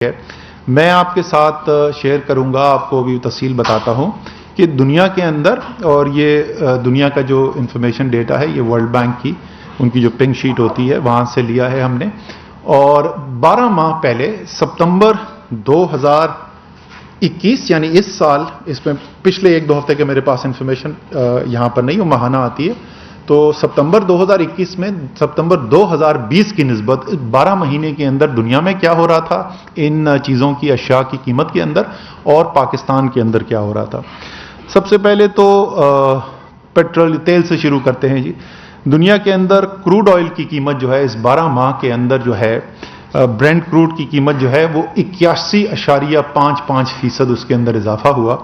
ہے میں آپ کے ساتھ شیئر کروں گا، آپ کو بھی تفصیل بتاتا ہوں کہ دنیا کے اندر، اور یہ دنیا کا جو انفارمیشن ڈیٹا ہے یہ ورلڈ بینک کی ان کی جو پنک شیٹ ہوتی ہے وہاں سے لیا ہے ہم نے، اور 12 ماہ پہلے ستمبر 2021 یعنی اس سال، اس میں پچھلے ایک دو ہفتے کے میرے پاس انفارمیشن یہاں پر نہیں، وہ ماہانہ آتی ہے، تو ستمبر 2021 میں ستمبر 2020 کی نسبت 12 مہینے کے اندر دنیا میں کیا ہو رہا تھا ان چیزوں کی، اشیاء کی قیمت کے اندر، اور پاکستان کے اندر کیا ہو رہا تھا۔ سب سے پہلے تو پیٹرول تیل سے شروع کرتے ہیں جی۔ دنیا کے اندر کروڈ آئل کی قیمت جو ہے اس 12 ماہ کے اندر جو ہے، برینٹ کروڈ کی قیمت جو ہے وہ 81.55% اس کے اندر اضافہ ہوا،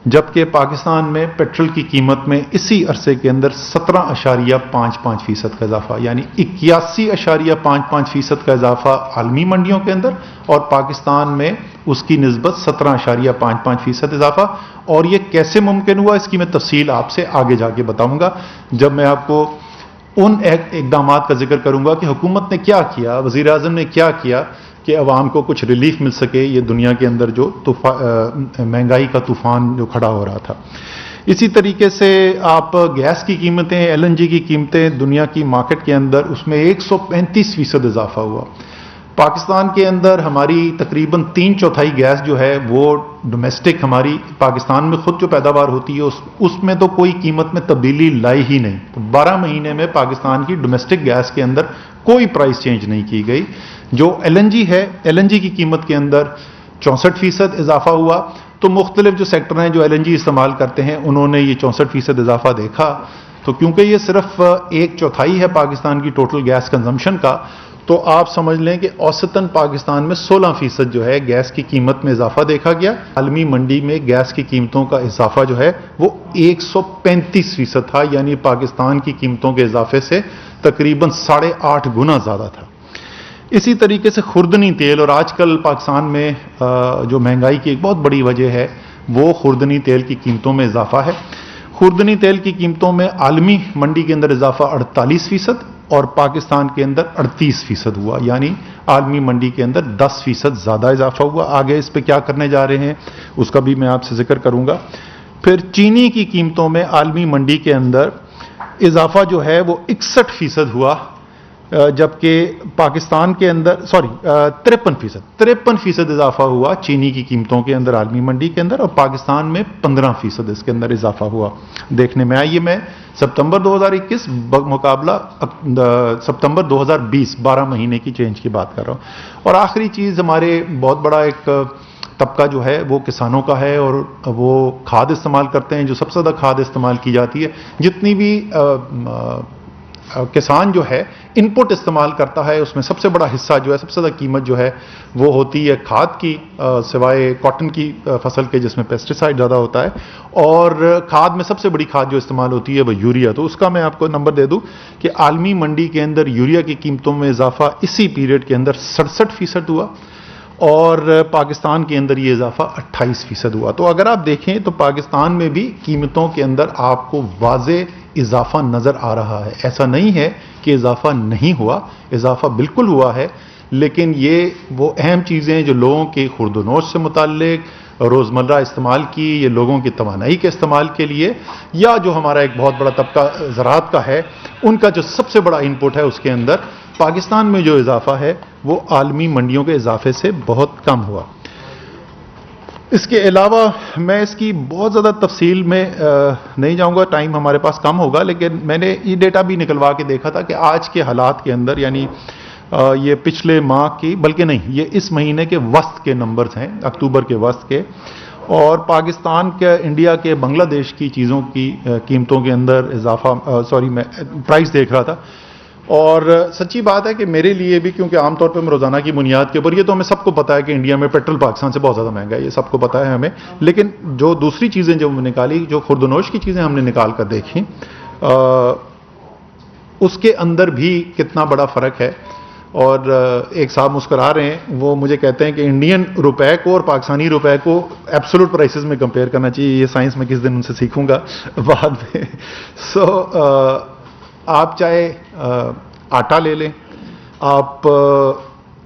جبکہ پاکستان میں پیٹرول کی قیمت میں اسی عرصے کے اندر 17.55% کا اضافہ، یعنی 81.55% کا اضافہ عالمی منڈیوں کے اندر، اور پاکستان میں اس کی نسبت 17.55% اضافہ۔ اور یہ کیسے ممکن ہوا اس کی میں تفصیل آپ سے آگے جا کے بتاؤں گا، جب میں آپ کو ان اقدامات کا ذکر کروں گا کہ حکومت نے کیا کیا، وزیر اعظم نے کیا کیا کہ عوام کو کچھ ریلیف مل سکے یہ دنیا کے اندر جو مہنگائی کا طوفان جو کھڑا ہو رہا تھا۔ اسی طریقے سے آپ گیس کی قیمتیں، LNG کی قیمتیں دنیا کی مارکیٹ کے اندر، اس میں 135% اضافہ ہوا۔ پاکستان کے اندر ہماری تقریباً 3/4 گیس جو ہے وہ ڈومیسٹک، ہماری پاکستان میں خود جو پیداوار ہوتی ہے اس میں تو کوئی قیمت میں تبدیلی لائی ہی نہیں۔ 12 مہینے میں پاکستان کی ڈومیسٹک گیس کے اندر کوئی پرائس چینج نہیں کی گئی۔ جو LNG ہے، LNG کی قیمت کے اندر 64% اضافہ ہوا۔ تو مختلف جو سیکٹر ہیں جو LNG استعمال کرتے ہیں انہوں نے یہ 64% اضافہ دیکھا، تو کیونکہ یہ صرف 1/4 ہے پاکستان کی ٹوٹل گیس کنزمپشن کا، تو آپ سمجھ لیں کہ اوسطاً پاکستان میں 16% جو ہے گیس کی قیمت میں اضافہ دیکھا گیا۔ عالمی منڈی میں گیس کی قیمتوں کا اضافہ جو ہے وہ 135% تھا، یعنی پاکستان کی قیمتوں کے اضافے سے تقریباً 8.5 گنا زیادہ تھا۔ اسی طریقے سے خوردنی تیل، اور آج کل پاکستان میں جو مہنگائی کی ایک بہت بڑی وجہ ہے وہ خوردنی تیل کی قیمتوں میں اضافہ ہے۔ خوردنی تیل کی قیمتوں میں عالمی منڈی کے اندر اضافہ 48% اور پاکستان کے اندر 38% ہوا، یعنی عالمی منڈی کے اندر 10% زیادہ اضافہ ہوا۔ آگے اس پہ کیا کرنے جا رہے ہیں اس کا بھی میں آپ سے ذکر کروں گا۔ پھر چینی کی قیمتوں میں عالمی منڈی کے اندر اضافہ جو ہے وہ 61% ہوا، جبکہ پاکستان کے اندر 53% اضافہ ہوا چینی کی قیمتوں کے اندر عالمی منڈی کے اندر، اور پاکستان میں 15% اس کے اندر اضافہ ہوا دیکھنے میں آئی۔ میں ستمبر 2021 مقابلہ ستمبر 2020 12 مہینے کی چینج کی بات کر رہا ہوں۔ اور آخری چیز، ہمارے بہت بڑا ایک طبقہ جو ہے وہ کسانوں کا ہے، اور وہ کھاد استعمال کرتے ہیں۔ جو سب سے زیادہ کھاد استعمال کی جاتی ہے، جتنی بھی کسان جو ہے ان پٹ استعمال کرتا ہے، اس میں سب سے بڑا حصہ جو ہے، سب سے زیادہ قیمت جو ہے وہ ہوتی ہے کھاد کی، سوائے کاٹن کی فصل کے جس میں پیسٹیسائڈ زیادہ ہوتا ہے، اور کھاد میں سب سے بڑی کھاد جو استعمال ہوتی ہے وہ یوریا۔ تو اس کا میں آپ کو نمبر دے دوں کہ عالمی منڈی کے اندر یوریا کی قیمتوں میں اضافہ اسی پیریڈ کے اندر 67% ہوا، اور پاکستان کے اندر یہ اضافہ 28% ہوا۔ تو اگر آپ دیکھیں تو پاکستان میں بھی قیمتوں کے اندر آپ کو واضح اضافہ نظر آ رہا ہے۔ ایسا نہیں ہے کہ اضافہ نہیں ہوا، اضافہ بالکل ہوا ہے، لیکن یہ وہ اہم چیزیں جو لوگوں کے خورد و نوش سے متعلق، روزمرہ استعمال کی، یہ لوگوں کی توانائی کے استعمال کے لیے، یا جو ہمارا ایک بہت بڑا طبقہ زراعت کا ہے، ان کا جو سب سے بڑا انپٹ ہے اس کے اندر پاکستان میں جو اضافہ ہے وہ عالمی منڈیوں کے اضافے سے بہت کم ہوا۔ اس کے علاوہ میں اس کی بہت زیادہ تفصیل میں نہیں جاؤں گا، ٹائم ہمارے پاس کم ہوگا، لیکن میں نے یہ ڈیٹا بھی نکلوا کے دیکھا تھا کہ آج کے حالات کے اندر، یعنی یہ پچھلے ماہ کی، بلکہ نہیں، یہ اس مہینے کے وسط کے نمبرز ہیں، اکتوبر کے وسط کے، اور پاکستان کے، انڈیا کے، بنگلہ دیش کی چیزوں کی قیمتوں کے اندر اضافہ، میں پرائس دیکھ رہا تھا۔ اور سچی بات ہے کہ میرے لیے بھی، کیونکہ عام طور پہ میں روزانہ کی بنیاد کے اوپر، یہ تو ہمیں سب کو پتا ہے کہ انڈیا میں پیٹرول پاکستان سے بہت زیادہ مہنگا ہے، یہ سب کو پتا ہے ہمیں، لیکن جو دوسری چیزیں جو ہم نے نکالی، جو خورد و نوش کی چیزیں ہم نے نکال کر دیکھیں، اس کے اندر بھی کتنا بڑا فرق ہے۔ اور ایک صاحب مسکرا رہے ہیں، وہ مجھے کہتے ہیں کہ انڈین روپے کو اور پاکستانی روپے کو ایبسولوٹ پرائسز میں کمپیئر کرنا چاہیے۔ یہ سائنس میں کس دن ان سے سیکھوں گا بعد میں۔ آپ چاہے آٹا لے لیں، آپ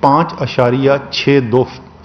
5.62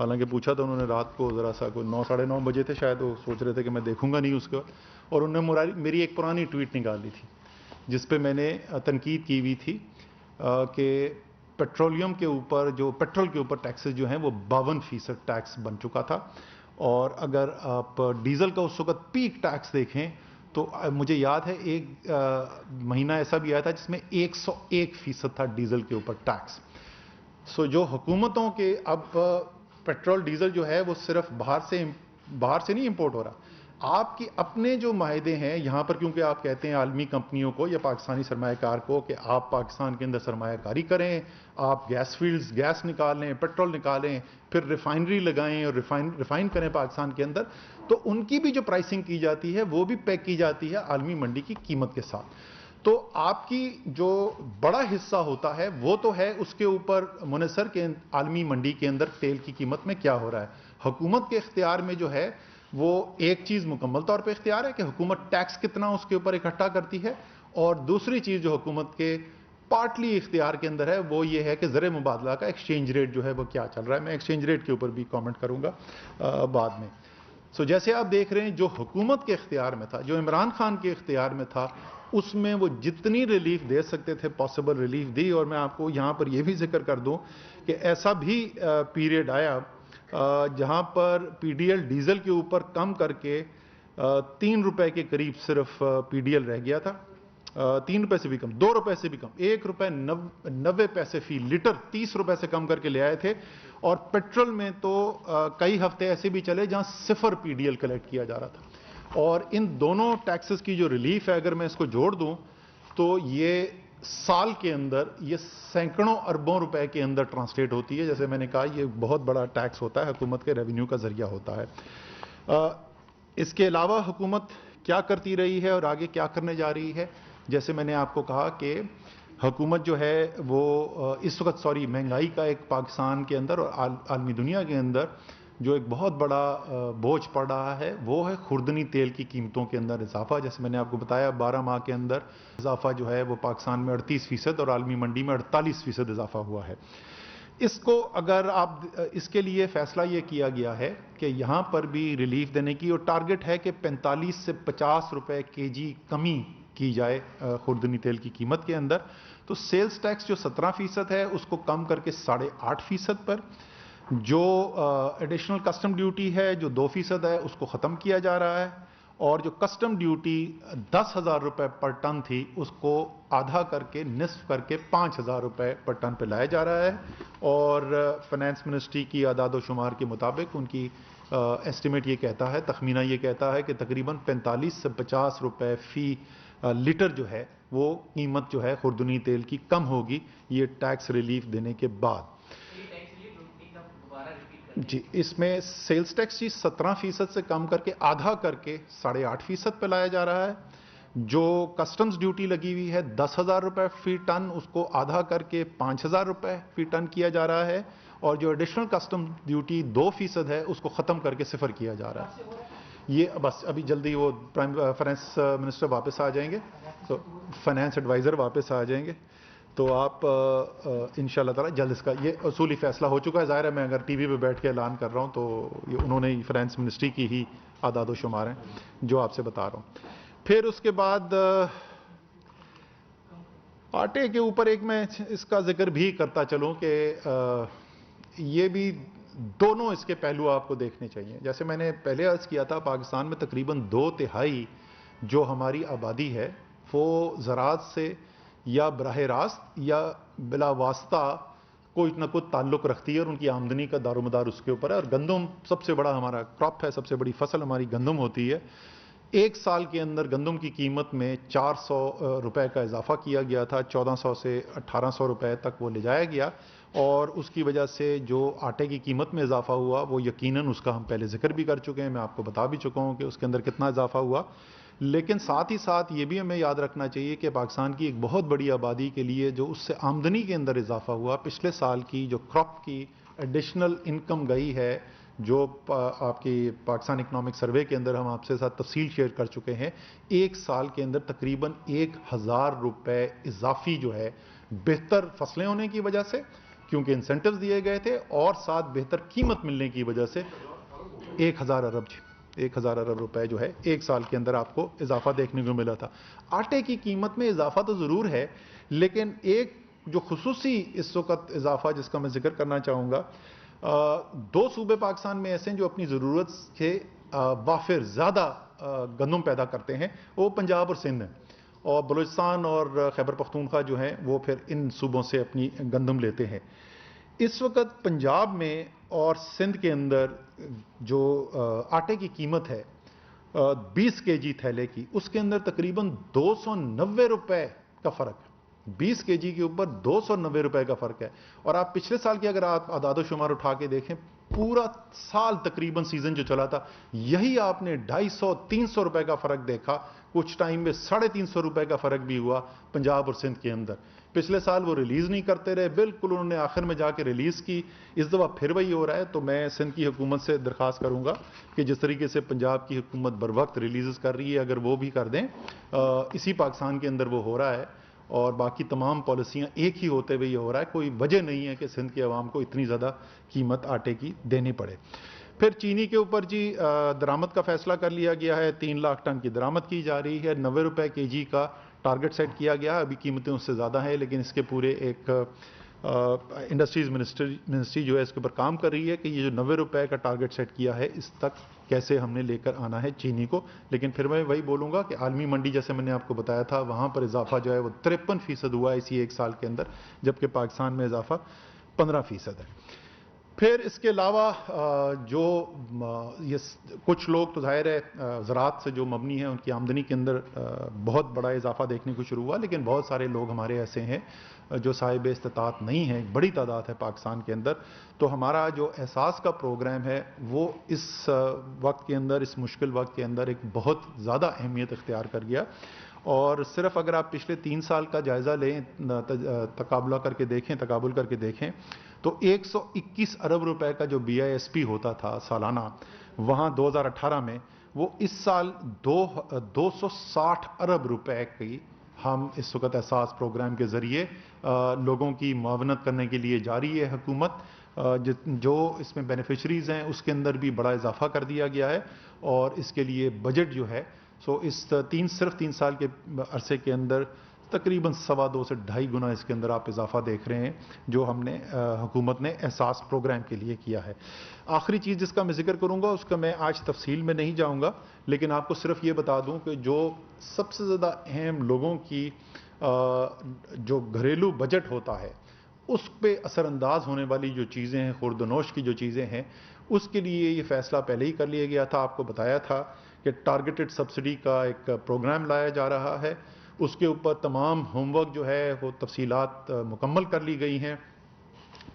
حالانکہ پوچھا تو انہوں نے رات کو ذرا سا کوئی 9 ساڑھے 9 بجے تھے شاید، وہ سوچ رہے تھے کہ میں دیکھوں گا نہیں اس کو، اور انہوں نے میری ایک پرانی ٹویٹ نکالی تھی جس پہ میں نے تنقید کی ہوئی تھی کہ پیٹرولیم کے اوپر جو پیٹرول کے اوپر ٹیکسز جو ہیں وہ 52% ٹیکس بن چکا تھا، اور اگر آپ ڈیزل کا اس وقت پیک ٹیکس دیکھیں تو مجھے یاد ہے ایک مہینہ ایسا بھی آیا تھا جس میں 101% تھا ڈیزل کے اوپر ٹیکس. سو جو حکومتوں کے اب پیٹرول ڈیزل جو ہے وہ صرف باہر سے نہیں امپورٹ ہو رہا، آپ کی اپنے جو معاہدے ہیں یہاں پر، کیونکہ آپ کہتے ہیں عالمی کمپنیوں کو یا پاکستانی سرمایہ کار کو کہ آپ پاکستان کے اندر سرمایہ کاری کریں، آپ گیس فیلڈز گیس نکالیں، پیٹرول نکالیں، پھر ریفائنری لگائیں اور ریفائن کریں پاکستان کے اندر، تو ان کی بھی جو پرائسنگ کی جاتی ہے وہ بھی پیک کی جاتی ہے عالمی منڈی کی قیمت کے ساتھ. تو آپ کی جو بڑا حصہ ہوتا ہے وہ تو ہے اس کے اوپر منحصر کہ عالمی منڈی کے اندر تیل کی قیمت میں کیا ہو رہا ہے. حکومت کے اختیار میں جو ہے وہ ایک چیز مکمل طور پہ اختیار ہے کہ حکومت ٹیکس کتنا اس کے اوپر اکٹھا کرتی ہے، اور دوسری چیز جو حکومت کے پارٹلی اختیار کے اندر ہے وہ یہ ہے کہ زر مبادلہ کا ایکسچینج ریٹ جو ہے وہ کیا چل رہا ہے. میں ایکسچینج ریٹ کے اوپر بھی کامنٹ کروں گا بعد میں. سو جیسے آپ دیکھ رہے ہیں جو حکومت کے اختیار میں تھا، جو عمران خان کے اختیار میں تھا، اس میں وہ جتنی ریلیف دے سکتے تھے پاسبل ریلیف دی. اور میں آپ کو یہاں پر یہ بھی ذکر کر دوں کہ ایسا بھی پیریڈ آیا جہاں پر پی ڈی ایل ڈیزل کے اوپر کم کر کے 3 روپے کے قریب صرف پی ڈی ایل رہ گیا تھا. 3 روپے سے بھی کم، 2 روپے سے بھی کم، 1 روپے 90 پیسے فی لیٹر 30 روپے سے کم کر کے لے آئے تھے. اور پیٹرول میں تو کئی ہفتے ایسے بھی چلے جہاں 0 پی ڈی ایل کلیکٹ کیا جا رہا تھا. اور ان دونوں ٹیکسز کی جو ریلیف ہے اگر میں اس کو جوڑ دوں تو یہ سال کے اندر یہ سینکڑوں اربوں روپے کے اندر ٹرانسلیٹ ہوتی ہے. جیسے میں نے کہا یہ بہت بڑا ٹیکس ہوتا ہے، حکومت کے ریونیو کا ذریعہ ہوتا ہے. اس کے علاوہ حکومت کیا کرتی رہی ہے اور آگے کیا کرنے جا رہی ہے؟ جیسے میں نے آپ کو کہا کہ حکومت جو ہے وہ اس وقت مہنگائی کا ایک پاکستان کے اندر اور عالمی دنیا کے اندر جو ایک بہت بڑا بوجھ پڑ رہا ہے وہ ہے خوردنی تیل کی قیمتوں کے اندر اضافہ. جیسے میں نے آپ کو بتایا 12 ماہ کے اندر اضافہ جو ہے وہ پاکستان میں 38% اور عالمی منڈی میں 48% اضافہ ہوا ہے. اس کو اگر آپ اس کے لیے فیصلہ یہ کیا گیا ہے کہ یہاں پر بھی ریلیف دینے کی، اور ٹارگٹ ہے کہ 45 سے 50 روپے کے جی کمی کی جائے خوردنی تیل کی قیمت کے اندر. تو سیلز ٹیکس جو 17% ہے اس کو کم کر کے 8.5% پر، جو ایڈیشنل کسٹم ڈیوٹی ہے جو 2% ہے اس کو ختم کیا جا رہا ہے، اور جو کسٹم ڈیوٹی 10,000 روپے پر ٹن تھی اس کو آدھا کر کے نصف کر کے 5,000 روپے پر ٹن پہ لایا جا رہا ہے. اور فائنانس منسٹری کی اعداد و شمار کے مطابق ان کی ایسٹیمیٹ یہ کہتا ہے، تخمینہ یہ کہتا ہے کہ تقریباً 45 سے 50 روپے فی لیٹر جو ہے وہ قیمت جو ہے خوردنی تیل کی کم ہوگی یہ ٹیکس ریلیف دینے کے بعد. جی اس میں سیلز ٹیکس 17% سے کم کر کے آدھا کر کے 8.5% پہ لایا جا رہا ہے. جو کسٹمز ڈیوٹی لگی ہوئی ہے 10,000 روپے فی ٹن اس کو آدھا کر کے 5,000 روپے فی ٹن کیا جا رہا ہے، اور جو ایڈیشنل کسٹم ڈیوٹی 2% ہے اس کو ختم کر کے 0 کیا جا رہا ہے. یہ بس ابھی جلدی وہ فائنانس منسٹر واپس آ جائیں گے، تو فائنانس ایڈوائزر واپس آ جائیں گے تو آپ انشاءاللہ تعالی جلد اس کا یہ اصولی فیصلہ ہو چکا ہے. ظاہر ہے میں اگر ٹی وی پہ بیٹھ کے اعلان کر رہا ہوں تو یہ انہوں نے فائنانس منسٹری کی ہی اعداد و شمار ہیں جو آپ سے بتا رہا ہوں. پھر اس کے بعد آٹے کے اوپر ایک میں اس کا ذکر بھی کرتا چلوں کہ یہ بھی دونوں اس کے پہلو آپ کو دیکھنے چاہیے. جیسے میں نے پہلے عرض کیا تھا پاکستان میں تقریباً 2/3 جو ہماری آبادی ہے وہ زراعت سے یا براہ راست یا بلا واسطہ کوئی نہ کوئی تعلق رکھتی ہے، اور ان کی آمدنی کا دار و مدار اس کے اوپر ہے. اور گندم سب سے بڑا ہمارا کراپ ہے، سب سے بڑی فصل ہماری گندم ہوتی ہے. ایک سال کے اندر گندم کی قیمت میں 400 روپے کا اضافہ کیا گیا تھا، 1400 سے 1800 روپے تک وہ لے جایا گیا. اور اس کی وجہ سے جو آٹے کی قیمت میں اضافہ ہوا وہ یقیناً اس کا ہم پہلے ذکر بھی کر چکے ہیں، میں آپ کو بتا بھی چکا ہوں کہ اس کے اندر کتنا اضافہ ہوا. لیکن ساتھ ہی ساتھ یہ بھی ہمیں یاد رکھنا چاہیے کہ پاکستان کی ایک بہت بڑی آبادی کے لیے جو اس سے آمدنی کے اندر اضافہ ہوا، پچھلے سال کی جو کراپ کی ایڈیشنل انکم گئی ہے، جو آپ کی پاکستان اکنامک سروے کے اندر ہم آپ سے ساتھ تفصیل شیئر کر چکے ہیں، ایک سال کے اندر تقریباً 1,000 روپے اضافی جو ہے بہتر فصلیں ہونے کی وجہ سے، کیونکہ انسینٹوز دیے گئے تھے اور ساتھ بہتر قیمت ملنے کی وجہ سے 1000 ارب 1000 ارب روپے جو ہے ایک سال کے اندر آپ کو اضافہ دیکھنے کو ملا تھا. آٹے کی قیمت میں اضافہ تو ضرور ہے، لیکن ایک جو خصوصی اس وقت اضافہ جس کا میں ذکر کرنا چاہوں گا، دو صوبے پاکستان میں ایسے ہیں جو اپنی ضرورت کے وافر زیادہ گندم پیدا کرتے ہیں، وہ پنجاب اور سندھ ہیں، اور بلوچستان اور خیبر پختونخوا جو ہیں وہ پھر ان صوبوں سے اپنی گندم لیتے ہیں. اس وقت پنجاب میں اور سندھ کے اندر جو آٹے کی قیمت ہے 20 کے جی تھیلے کی، اس کے اندر تقریباً 290 روپے کا فرق ہے. 20 کے جی کے اوپر 290 روپے کا فرق ہے. اور آپ پچھلے سال کی اگر آپ اعداد و شمار اٹھا کے دیکھیں، پورا سال تقریباً سیزن جو چلا تھا، یہی آپ نے 250-300 روپے کا فرق دیکھا. کچھ ٹائم میں 350 روپے کا فرق بھی ہوا پنجاب اور سندھ کے اندر. پچھلے سال وہ ریلیز نہیں کرتے رہے، بالکل انہوں نے آخر میں جا کے ریلیز کی. اس دفعہ پھر وہی ہو رہا ہے. تو میں سندھ کی حکومت سے درخواست کروں گا کہ جس طریقے سے پنجاب کی حکومت بر وقت ریلیزز کر رہی ہے، اگر وہ بھی کر دیں. اسی پاکستان کے اندر وہ ہو رہا ہے، اور باقی تمام پالیسیاں ایک ہی ہوتے ہوئے یہ ہو رہا ہے. کوئی وجہ نہیں ہے کہ سندھ کے عوام کو اتنی زیادہ قیمت آٹے کی دینی پڑے. پھر چینی کے اوپر جی درآمد کا فیصلہ کر لیا گیا ہے. 3 لاکھ ٹن کی درآمد کی جا رہی ہے. 90 روپے کے جی کا ٹارگٹ سیٹ کیا گیا. ابھی قیمتیں اس سے زیادہ ہیں، لیکن اس کے پورے ایک انڈسٹریز منسٹری جو ہے اس کے اوپر کام کر رہی ہے کہ یہ جو 90 روپے کا ٹارگٹ سیٹ کیا ہے اس تک کیسے ہم نے لے کر آنا ہے چینی کو. لیکن پھر میں وہی بولوں گا کہ عالمی منڈی جیسے میں نے آپ کو بتایا تھا، وہاں پر اضافہ جو ہے وہ 53% ہوا ہے اسی ایک سال کے اندر، جبکہ پاکستان میں اضافہ 15% ہے. پھر اس کے علاوہ جو یہ کچھ لوگ تو ظاہر ہے زراعت سے جو مبنی ہیں ان کی آمدنی کے اندر بہت بڑا اضافہ دیکھنے کو شروع ہوا، لیکن بہت سارے لوگ ہمارے ایسے ہیں جو صاحب استطاعت نہیں ہیں، بڑی تعداد ہے پاکستان کے اندر. تو ہمارا جو احساس کا پروگرام ہے وہ اس وقت کے اندر، اس مشکل وقت کے اندر ایک بہت زیادہ اہمیت اختیار کر گیا. اور صرف اگر آپ پچھلے 3 سال کا جائزہ لیں، تقابل کر کے دیکھیں تو 121 ارب روپے کا جو BISP ہوتا تھا سالانہ وہاں 2018 میں، وہ اس سال 260 ارب روپے کی ہم اس وقت احساس پروگرام کے ذریعے لوگوں کی معاونت کرنے کے لیے جاری ہے. حکومت جو اس میں بینیفیشریز ہیں اس کے اندر بھی بڑا اضافہ کر دیا گیا ہے، اور اس کے لیے بجٹ جو ہے اس صرف 3 سال کے عرصے کے اندر تقریباً 2.25 سے 2.5 گنا اس کے اندر آپ اضافہ دیکھ رہے ہیں جو ہم نے حکومت نے احساس پروگرام کے لیے کیا ہے. آخری چیز جس کا میں ذکر کروں گا، اس کا میں آج تفصیل میں نہیں جاؤں گا، لیکن آپ کو صرف یہ بتا دوں کہ جو سب سے زیادہ اہم لوگوں کی جو گھریلو بجٹ ہوتا ہے اس پہ اثر انداز ہونے والی جو چیزیں ہیں، خورد و نوش کی جو چیزیں ہیں، اس کے لیے یہ فیصلہ پہلے ہی کر لیا گیا تھا. آپ کو بتایا تھا کہ ٹارگیٹڈ سبسڈی کا ایک پروگرام لایا جا رہا ہے. اس کے اوپر تمام ہوم ورک جو ہے وہ تفصیلات مکمل کر لی گئی ہیں.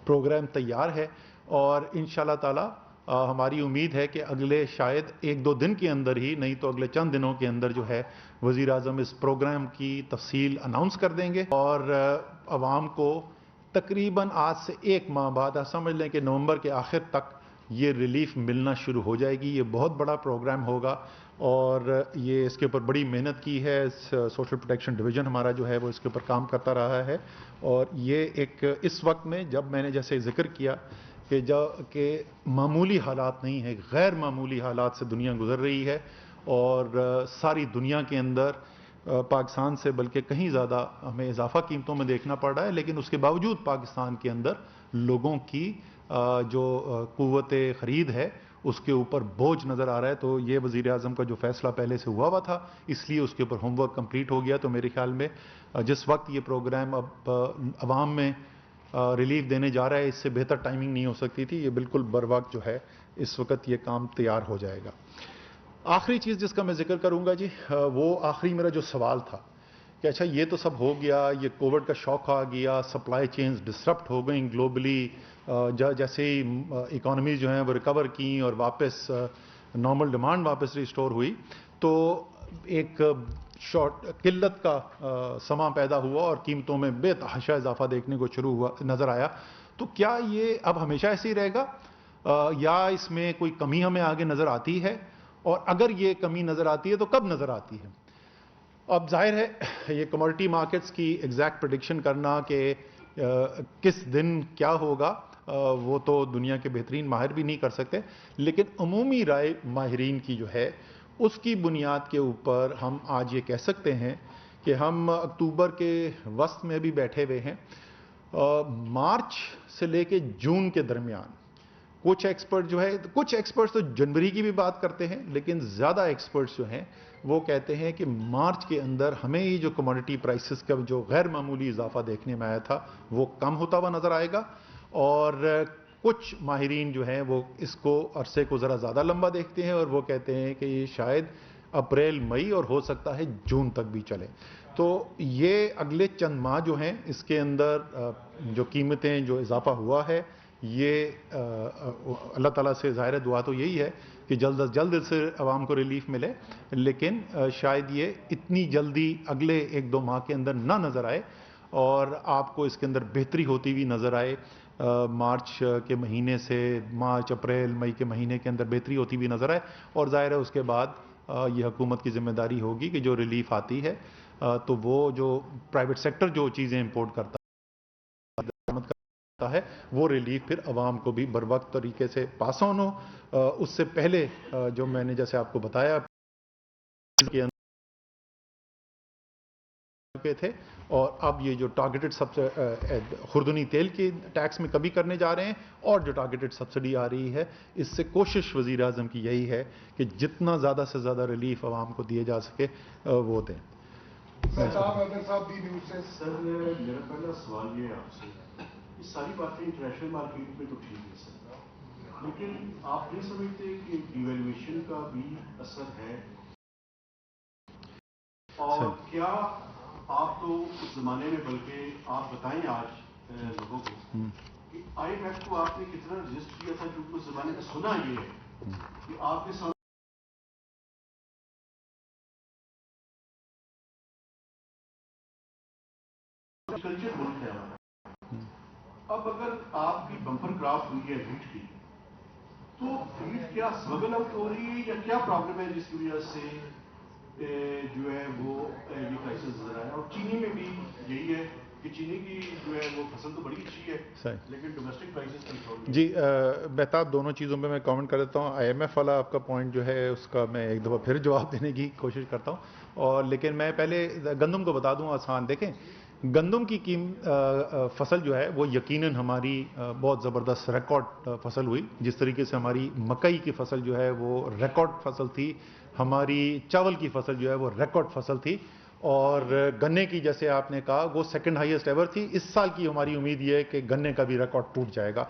پروگرام تیار ہے، اور انشاءاللہ تعالی ہماری امید ہے کہ اگلے شاید 1-2 دن کے اندر ہی، نہیں تو اگلے چند دنوں کے اندر جو ہے وزیر اعظم اس پروگرام کی تفصیل اناؤنس کر دیں گے، اور عوام کو تقریباً آج سے 1 ماہ بعد، سمجھ لیں کہ نومبر کے آخر تک یہ ریلیف ملنا شروع ہو جائے گی. یہ بہت بڑا پروگرام ہوگا، اور یہ اس کے اوپر بڑی محنت کی ہے. سوشل پروٹیکشن ڈویژن ہمارا جو ہے وہ اس کے اوپر کام کرتا رہا ہے، اور یہ ایک اس وقت میں جب میں نے جیسے ذکر کیا کہ معمولی حالات نہیں ہے، غیر معمولی حالات سے دنیا گزر رہی ہے، اور ساری دنیا کے اندر پاکستان سے بلکہ کہیں زیادہ ہمیں اضافہ قیمتوں میں دیکھنا پڑ رہا ہے، لیکن اس کے باوجود پاکستان کے اندر لوگوں کی جو قوت خرید ہے اس کے اوپر بوجھ نظر آ رہا ہے. تو یہ وزیر اعظم کا جو فیصلہ پہلے سے ہوا تھا، اس لیے اس کے اوپر ہوم ورک کمپلیٹ ہو گیا. تو میرے خیال میں جس وقت یہ پروگرام اب عوام میں ریلیف دینے جا رہا ہے، اس سے بہتر ٹائمنگ نہیں ہو سکتی تھی. یہ بالکل بر وقت جو ہے اس وقت یہ کام تیار ہو جائے گا. آخری چیز جس کا میں ذکر کروں گا جی، وہ آخری میرا جو سوال تھا کہ اچھا یہ تو سب ہو گیا، یہ کووڈ کا شوق آ گیا، سپلائی چینز ڈسرپٹ ہو گئیں گلوبلی، جیسے ہی اکانومیز جو ہیں وہ ریکور کیں اور واپس نارمل ڈیمانڈ واپس ریسٹور ہوئی، تو ایک قلت کا سما پیدا ہوا اور قیمتوں میں بے تحاشا اضافہ دیکھنے کو شروع ہوا نظر آیا. تو کیا یہ اب ہمیشہ ایسے ہی رہے گا، یا اس میں کوئی کمی ہمیں آگے نظر آتی ہے، اور اگر یہ کمی نظر آتی ہے تو کب نظر آتی ہے؟ اب ظاہر ہے یہ کموڈٹی مارکیٹس کی ایگزیکٹ پریڈکشن کرنا کہ کس دن کیا ہوگا وہ تو دنیا کے بہترین ماہر بھی نہیں کر سکتے، لیکن عمومی رائے ماہرین کی جو ہے اس کی بنیاد کے اوپر ہم آج یہ کہہ سکتے ہیں کہ ہم اکتوبر کے وسط میں بھی بیٹھے ہوئے ہیں، مارچ سے لے کے جون کے درمیان کچھ ایکسپرٹ جو ہے، کچھ ایکسپرٹس تو جنوری کی بھی بات کرتے ہیں، لیکن زیادہ ایکسپرٹس جو ہیں وہ کہتے ہیں کہ مارچ کے اندر ہمیں یہ جو کموڈٹی پرائسز کا جو غیر معمولی اضافہ دیکھنے میں آیا تھا وہ کم ہوتا ہوا نظر آئے گا، اور کچھ ماہرین جو ہیں وہ اس کو عرصے کو ذرا زیادہ لمبا دیکھتے ہیں اور وہ کہتے ہیں کہ یہ شاید اپریل مئی اور ہو سکتا ہے جون تک بھی چلے۔ تو یہ اگلے چند ماہ جو ہیں اس کے اندر جو قیمتیں جو اضافہ ہوا ہے، یہ اللہ تعالیٰ سے ظاہر دعا تو یہی ہے کہ جلد از جلد اس سے عوام کو ریلیف ملے، لیکن شاید یہ اتنی جلدی اگلے ایک دو ماہ کے اندر نہ نظر آئے اور آپ کو اس کے اندر بہتری ہوتی ہوئی نظر آئے، مارچ کے مہینے سے مارچ اپریل مئی کے مہینے کے اندر بہتری ہوتی ہوئی نظر آئے، اور ظاہر ہے اس کے بعد یہ حکومت کی ذمہ داری ہوگی کہ جو ریلیف آتی ہے تو وہ جو پرائیویٹ سیکٹر جو چیزیں امپورٹ کرتا ہے وہ ریلیف پھر عوام کو بھی بر وقت طریقے سے پاس آن ہو۔ اس سے پہلے جو میں نے جیسے آپ کو بتایا کے تھے، اور اب یہ جو ٹارگیٹڈ خوردنی تیل کی ٹیکس میں کمی کرنے جا رہے ہیں اور جو ٹارگیٹڈ سبسڈی آ رہی ہے، اس سے کوشش وزیر اعظم کی یہی ہے کہ جتنا زیادہ سے زیادہ ریلیف عوام کو دیے جا سکے وہ دیں۔ صاحب سر میرا پہلا سوال یہ ہے آپ سے، یہ ساری باتیں انٹرنیشنل مارکیٹ میں تو ٹھیک ہے سر، لیکن آپ نہیں سمجھتے کہ ڈیویلویشن کا بھی اثر ہے؟ اور کیا آپ تو اس زمانے میں، بلکہ آپ بتائیں آج لوگوں کو کہ آئی ایم ایف کو آپ نے کتنا رجسٹ کیا تھا، کیونکہ اس زمانے میں سنا یہ ہے کہ آپ کے سامنے کلچر ملک ہے ہمارا۔ اب اگر آپ کی بمپر کرافٹ ہوئی ہے ویٹ کی، تو ویٹ کیا اسمگل آؤٹ ہو رہی ہے یا کیا پرابلم ہے جس کی وجہ سے جو ہے وہ یہ کرائسس نظر آیا؟ اور چینی میں بھی یہی ہے کہ چینی کی جو ہے وہ فصل تو بڑی اچھی ہے لیکن ڈومیسٹک پرائسز کنٹرول۔ جی بہتاب دونوں چیزوں پہ میں کامنٹ کر دیتا ہوں۔ آئی ایم ایف والا آپ کا پوائنٹ جو ہے اس کا میں ایک دفعہ پھر جواب دینے کی کوشش کرتا ہوں، اور لیکن میں پہلے گندم کو بتا دوں آسان۔ دیکھیں گندم کی فصل جو ہے وہ یقیناً ہماری بہت زبردست ریکارڈ فصل ہوئی، جس طریقے سے ہماری مکئی کی فصل جو ہے وہ ریکارڈ فصل تھی، ہماری چاول کی فصل جو ہے وہ ریکارڈ فصل تھی، اور گنے کی جیسے آپ نے کہا وہ سیکنڈ ہائیسٹ ایور تھی۔ اس سال کی ہماری امید یہ ہے کہ گنے کا بھی ریکارڈ ٹوٹ جائے گا۔